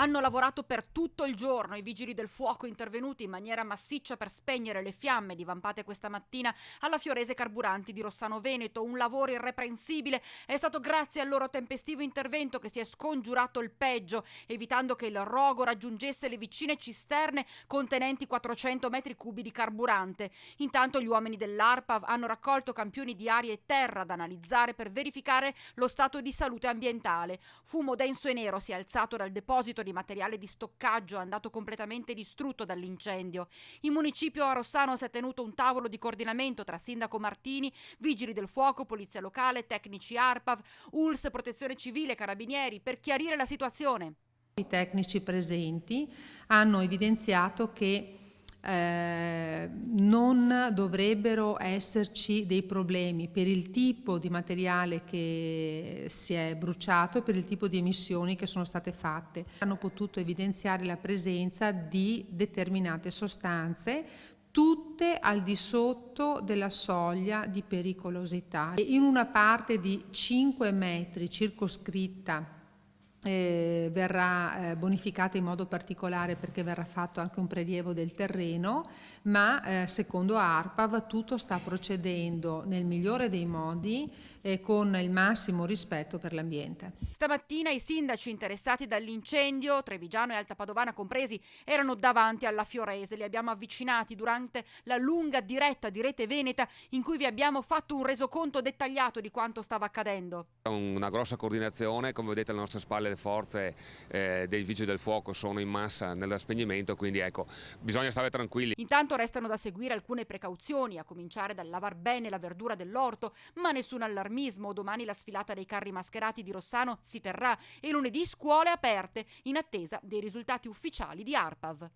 Hanno lavorato per tutto il giorno, i vigili del fuoco intervenuti in maniera massiccia per spegnere le fiamme divampate questa mattina alla Fiorese Carburanti di Rossano Veneto. Un lavoro irreprensibile. È stato grazie al loro tempestivo intervento che si è scongiurato il peggio, evitando che il rogo raggiungesse le vicine cisterne contenenti 400 metri cubi di carburante. Intanto gli uomini dell'ARPAV hanno raccolto campioni di aria e terra da analizzare per verificare lo stato di salute ambientale. Fumo denso e nero si è alzato dal deposito di materiale di stoccaggio andato completamente distrutto dall'incendio. In municipio a Rossano si è tenuto un tavolo di coordinamento tra sindaco Martini, vigili del fuoco, polizia locale, tecnici ARPAV, ULS, protezione civile, carabinieri per chiarire la situazione. I tecnici presenti hanno evidenziato che non dovrebbero esserci dei problemi per il tipo di materiale che si è bruciato e per il tipo di emissioni che sono state fatte. Hanno potuto evidenziare la presenza di determinate sostanze, tutte al di sotto della soglia di pericolosità. In una parte di 5 metri circoscritta verrà bonificata in modo particolare perché verrà fatto anche un prelievo del terreno, ma secondo ARPAV tutto sta procedendo nel migliore dei modi e con il massimo rispetto per l'ambiente. Stamattina i sindaci interessati dall'incendio, Trevigiano e Alta Padovana compresi, erano davanti alla Fiorese. Li abbiamo avvicinati durante la lunga diretta di Rete Veneta in cui vi abbiamo fatto un resoconto dettagliato di quanto stava accadendo. Una grossa coordinazione, come vedete alle nostre spalle le forze dei vigili del fuoco sono in massa nel spegnimento, quindi ecco, bisogna stare tranquilli. Intanto restano da seguire alcune precauzioni, a cominciare dal lavar bene la verdura dell'orto, ma nessun allarmismo. Domani la sfilata dei carri mascherati di Rossano si terrà e lunedì scuole aperte in attesa dei risultati ufficiali di ARPAV.